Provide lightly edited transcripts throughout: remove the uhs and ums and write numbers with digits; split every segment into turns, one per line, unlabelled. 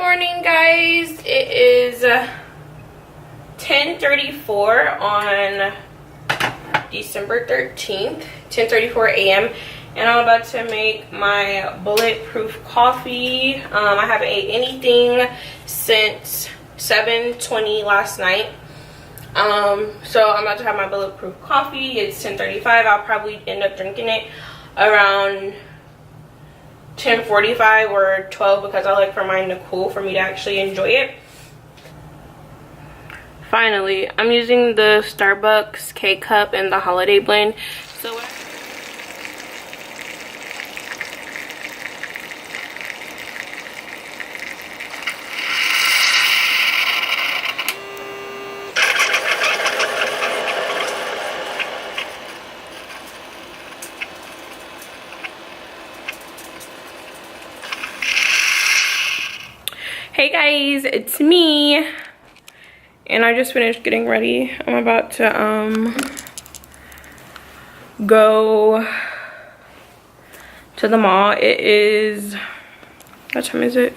morning, guys. It is 10:34 on December 13th, 10:34 a.m. and I'm about to make my bulletproof coffee. I haven't ate anything since 7:20 last night. So I'm about to have my bulletproof coffee. It's 10:35. I'll probably end up drinking it around 10:45 or 12 because I like for mine to cool for me to actually enjoy it. Finally, I'm using the Starbucks K-Cup and the holiday blend. So hey guys, it's me, and I just finished getting ready. I'm about to go to the mall. It is, what time is it?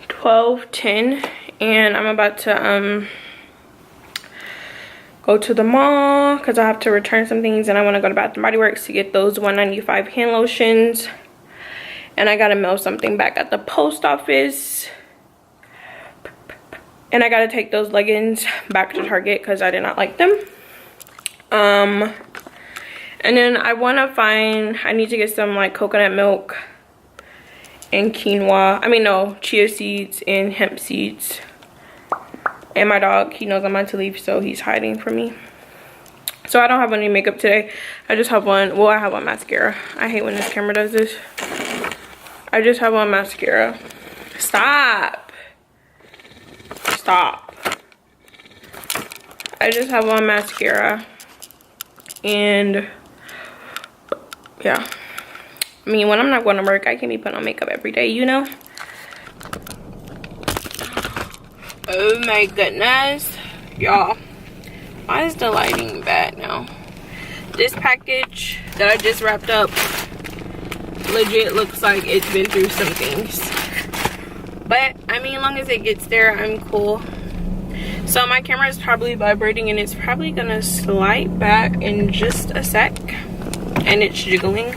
12:10, and I'm about to go to the mall because I have to return some things, and I want to go to Bath & Body Works to get those $1.95 hand lotions. And I gotta mail something back at the post office. And I gotta take those leggings back to Target because I did not like them. And then I need to get some like coconut milk and quinoa. I mean, no, chia seeds and hemp seeds. And my dog, he knows I'm about to leave, so he's hiding from me. So I don't have any makeup today. I just have one, well, I have one mascara. I hate when this camera does this. I just have on mascara. Stop. I just have on mascara. And yeah. I mean, when I'm not going to work, I can't be putting on makeup every day, you know? Oh my goodness. Y'all. Why is the lighting bad now? This package that I just wrapped up legit looks like it's been through some things, but I mean, as long as it gets there, I'm cool. So my camera is probably vibrating and it's probably gonna slide back in just a sec, and it's jiggling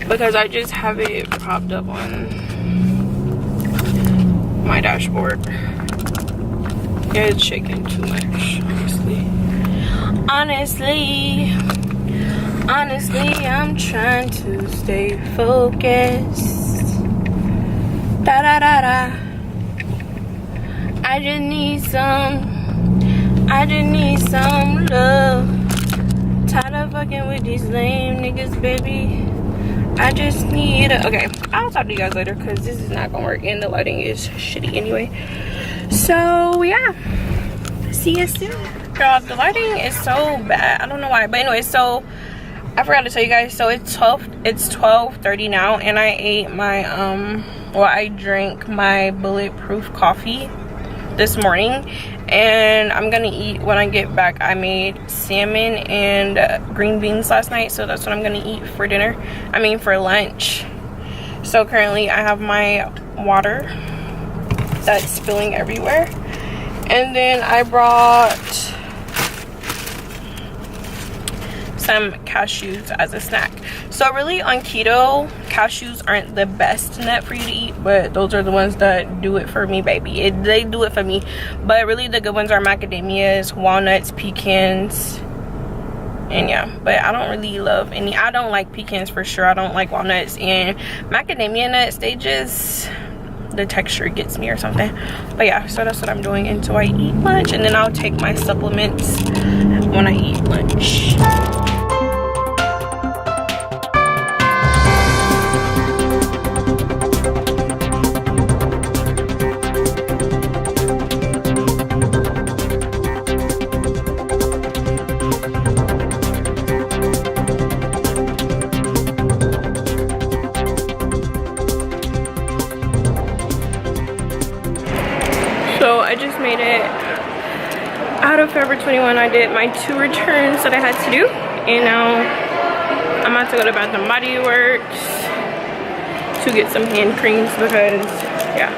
because I just have it propped up on my dashboard. Yeah, it's shaking too much, honestly, I'm trying to stay focused. Da da da da. I just need some love. Tired of fucking with these lame niggas, baby. I just need okay, I'll talk to you guys later because this is not gonna work and the lighting is shitty anyway. So yeah, see you soon. Girl, the lighting is so bad. I don't know why, but anyway, so I forgot to tell you guys, so it's 12:30 now, and I ate my I drank my bulletproof coffee this morning, and I'm gonna eat when I get back. I made salmon and green beans last night, so that's what I'm gonna eat for dinner. I mean for lunch. So currently I have my water that's spilling everywhere, and then I brought some cashews as a snack. So really on keto, cashews aren't the best nut for you to eat, but those are the ones that do it for me, baby. They do it for me. But really the good ones are macadamias, walnuts, pecans, and yeah. But I don't really love any. I don't like pecans for sure. I don't like walnuts, and macadamia nuts, they just, the texture gets me or something. But yeah, so that's what I'm doing until I eat lunch, and then I'll take my supplements when I eat lunch. So I just made it out of Forever 21. I did my 2 returns that I had to do, and now I'm about to go to Bath & Body Works to get some hand creams because yeah,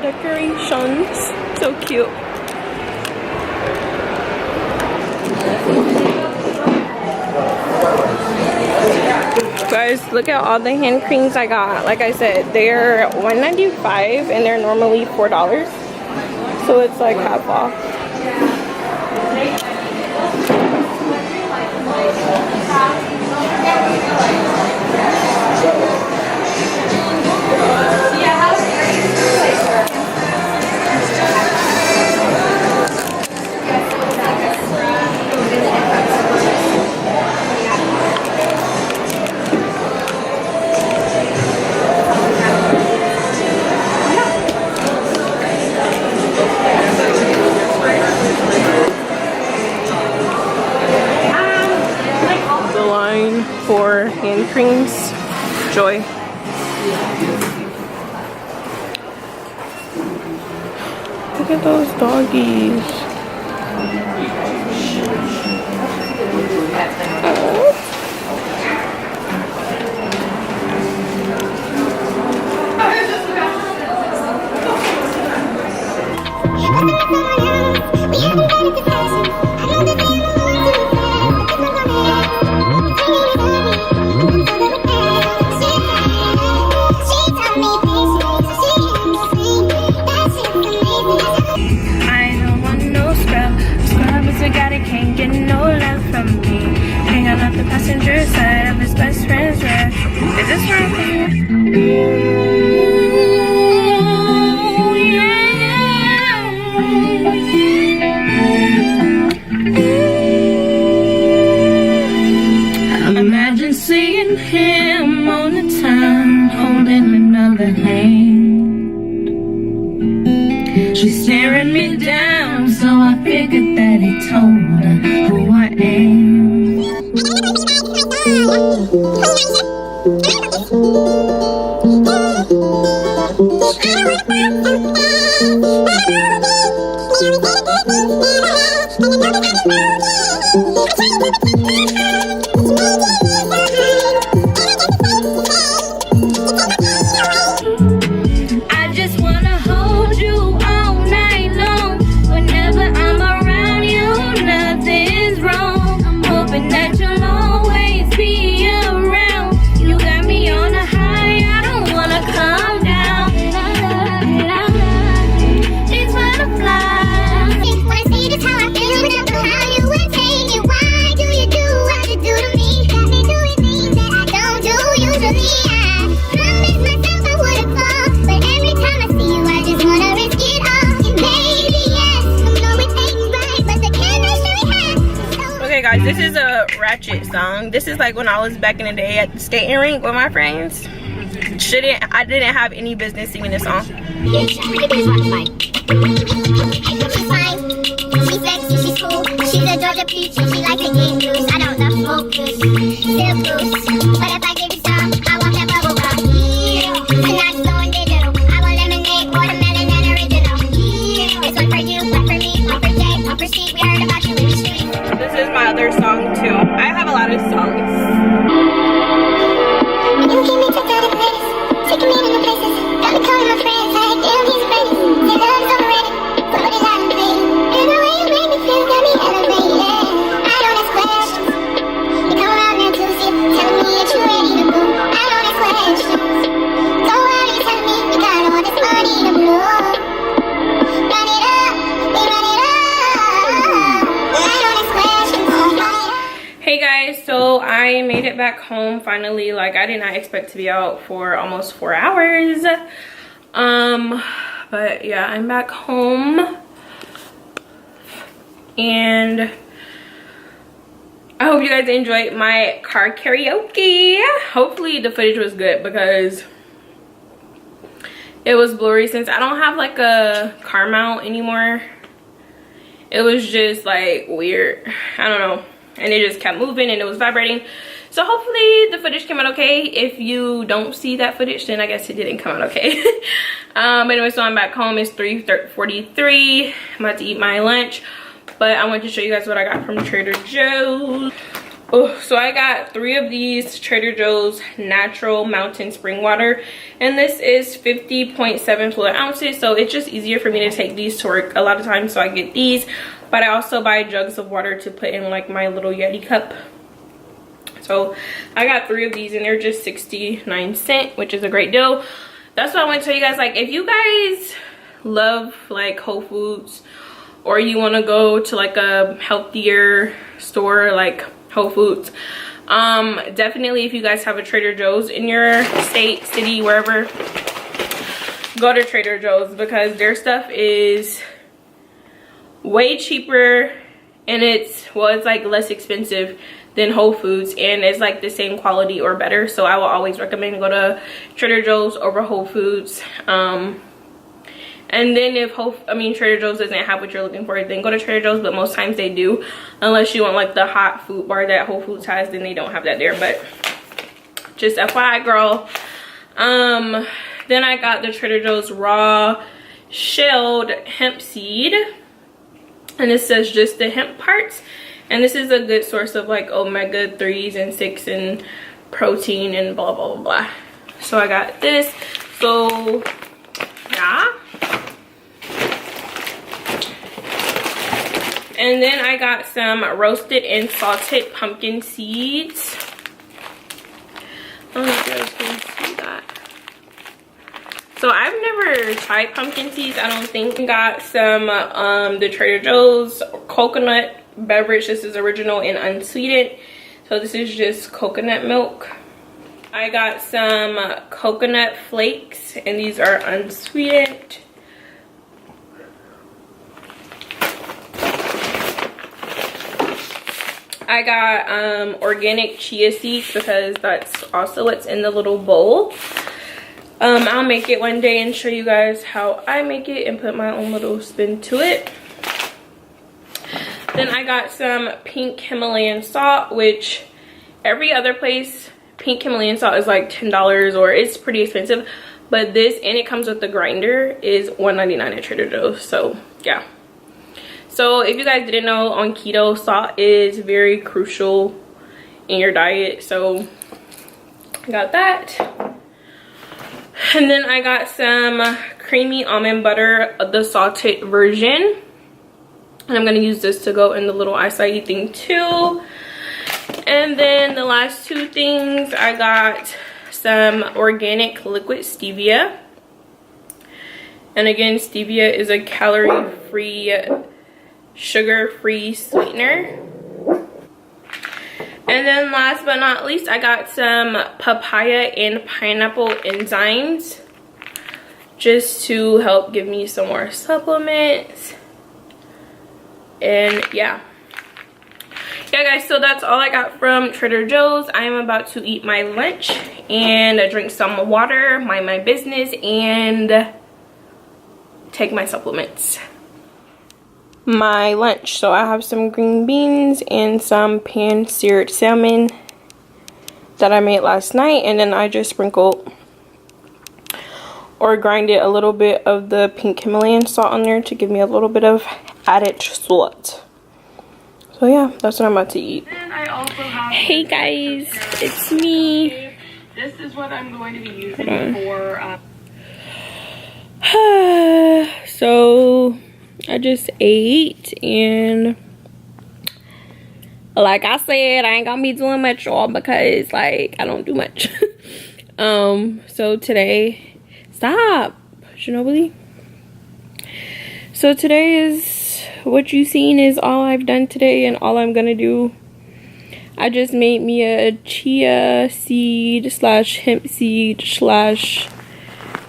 Decorations. So cute. Guys, look at all the hand creams I got. Like I said, they're $1.95 and they're normally $4. So it's like half off. For hand creams, Joy. Look at those doggies.
Can't get no love from me. Hang on at the passenger side of his best friend's dress. Is this right for you? Imagine seeing him on the town, holding another hand. She's staring me down, so I figured that he told her who I am. I just wanna hold you all night long. Whenever I'm around you, nothing's wrong. I'm hoping that you'll always be around. You got me on a high, I don't wanna come down. These butterflies. When I see this how I feel, but I know how you would take it. Why do you do what you do to me? Got me doing things that I don't do usually. I promised myself I wouldn't fall, but every time I see you, I just wanna risk it all. And baby, yes, I know it ain't right, but the chemistry we have.
Okay guys, this is a ratchet song. This is like when I was back in the day at the skating rink with my friends. I didn't have any business singing this song.
Yeah, she's fine. She's sexy, she's cool. She's a Georgia peach and she likes to get loose. I don't love focus, still boost. But if I give you some, I want that bubble gum. Tonight's going digital. I want lemonade, watermelon, and original. This one for you, one for me, one for Jay, one for Steve. We heard about you in the street.
This is my other song too. I have a lot of songs.
You keep me tricked out of place, taking me to new places. Got me calling my friends, like, damn, he's crazy. Say love's overrated, put it out in play. And the way you make me feel got me elevated. I don't ask questions. You come around there to see, telling me that you're ready to go. I don't ask questions. So why are you telling me you got all this money to blow? Run it up, we run it up. I don't ask questions.
Hey guys, so I made it back home finally. Like, I did not expect to be out for almost 4 hours. But yeah, I'm back home and I hope you guys enjoyed my car karaoke. Hopefully the footage was good because it was blurry since I don't have like a car mount anymore. It was just like weird, I don't know, and it just kept moving and it was vibrating. So hopefully the footage came out okay. If you don't see that footage, then I guess it didn't come out okay. Anyway, so I'm back home. It's 3:43. I'm about to eat my lunch, but I wanted to show you guys what I got from Trader Joe's. Oh, so I got 3 of these Trader Joe's natural mountain spring water, and this is 50.7 fluid ounces, so it's just easier for me to take these to work a lot of times, so I get these. But I also buy jugs of water to put in like my little Yeti cup. So I got 3 of these and they're just 69 cents, which is a great deal. That's what I want to tell you guys. Like, if you guys love like Whole Foods, or you want to go to like a healthier store like Whole Foods, definitely, if you guys have a Trader Joe's in your state, city, wherever, go to Trader Joe's, because their stuff is way cheaper, and it's like less expensive than Whole Foods, and it's like the same quality or better. So I will always recommend go to Trader Joe's over Whole Foods. And then if Trader Joe's doesn't have what you're looking for, then go to Trader Joe's, but most times they do. Unless you want like the hot food bar that Whole Foods has, then they don't have that there. But just FYI, girl. Then I got the Trader Joe's raw shelled hemp seed, and it says just the hemp parts. And this is a good source of like omega 3s and 6 and protein and blah blah blah blah. So I got this. So yeah. And then I got some roasted and salted pumpkin seeds. I don't know if you guys can see that. So I've never tried pumpkin seeds, I don't think. Got some the Trader Joe's coconut beverage. This is original and unsweetened. So this is just coconut milk. I got some coconut flakes, and these are unsweetened. I got organic chia seeds, because that's also what's in the little bowl. I'll make it one day and show you guys how I make it and put my own little spin to it. Then I got some pink Himalayan salt, which every other place pink Himalayan salt is like $10, or it's pretty expensive. But this, and it comes with the grinder, is $1.99 at Trader Joe's. So yeah. So if you guys didn't know, on keto, salt is very crucial in your diet. So I got that. And then I got some creamy almond butter, the salted version. And I'm going to use this to go in the little acai thing too. And then the last 2 things, I got some organic liquid stevia. And again, stevia is a calorie-free, sugar-free sweetener. And then last but not least, I got some papaya and pineapple enzymes, just to help give me some more supplements. And yeah guys, so that's all I got from Trader Joe's. I am about to eat my lunch and drink some water, mind my business, and take my supplements. My lunch, so I have some green beans and some pan-seared salmon that I made last night, and then I just sprinkled or grinded a little bit of the pink Himalayan salt on there to give me a little bit of added salt. So yeah, that's what I'm about to eat.
And I also have,
hey guys, it's me.
This is what I'm going to be using for
so I just ate, and like I said, I ain't gonna be doing much, y'all, because like I don't do much. So today, stop, Ginobili. So today is, what you seen is all I've done today and all I'm gonna do. I just made me a chia seed slash hemp seed slash,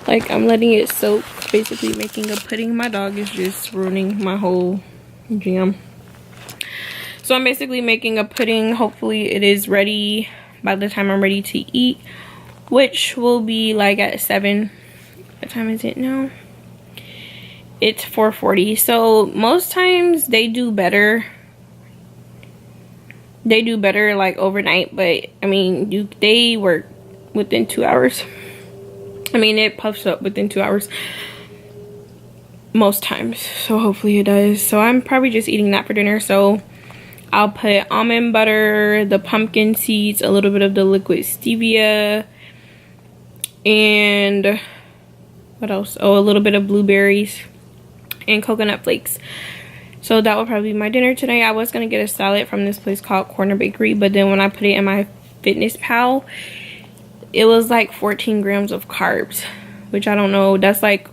like, I'm letting it soak, basically making a pudding. My dog is just ruining my whole jam. So I'm basically making a pudding. Hopefully it is ready by the time I'm ready to eat, which will be like at 7. What time is it now? It's 4:40. So most times they do better. They do better like overnight, but I mean, they work within 2 hours. I mean, it puffs up within 2 hours most times, so hopefully it does. So I'm probably just eating that for dinner. So I'll put almond butter, the pumpkin seeds, a little bit of the liquid stevia, and what else? Oh, a little bit of blueberries and coconut flakes. So that will probably be my dinner today. I was going to get a salad from this place called Corner Bakery, but then when I put it in my Fitness Pal, it was like 14 grams of carbs, which I don't know. That's like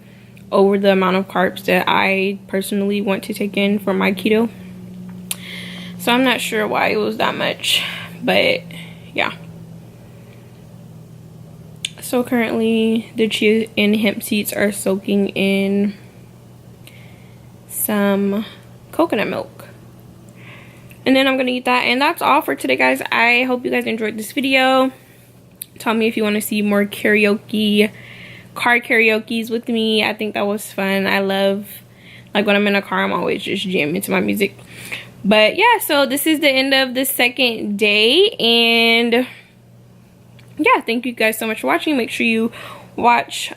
over the amount of carbs that I personally want to take in for my keto. So I'm not sure why it was that much, but yeah. So currently the chia and hemp seeds are soaking in some coconut milk. And then I'm going to eat that. And that's all for today, guys. I hope you guys enjoyed this video. Tell me if you want to see more karaoke, car karaoke's with me. I think that was fun. I love, like, when I'm in a car, I'm always just jamming to my music. But yeah, so this is the end of the second day. And yeah, thank you guys so much for watching. Make sure you watch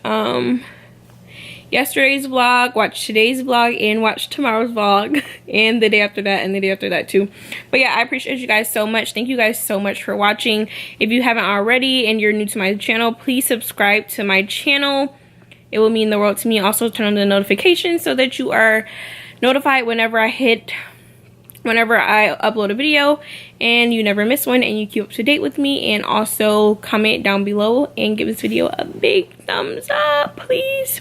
yesterday's vlog, watch today's vlog, and watch tomorrow's vlog, and the day after that, and the day after that too. But yeah, I appreciate you guys so much. Thank you guys so much for watching. If you haven't already and you're new to my channel, please subscribe to my channel. It will mean the world to me. Also turn on the notifications so that you are notified whenever I upload a video and you never miss one, and you keep up to date with me. And also comment down below and give this video a big thumbs up, please.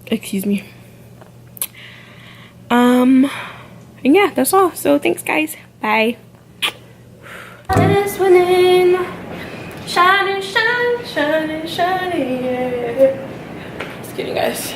Excuse me. And yeah, that's all. So thanks, guys. Bye. This one in. Shining, shining, shining, shining. Just kidding, guys.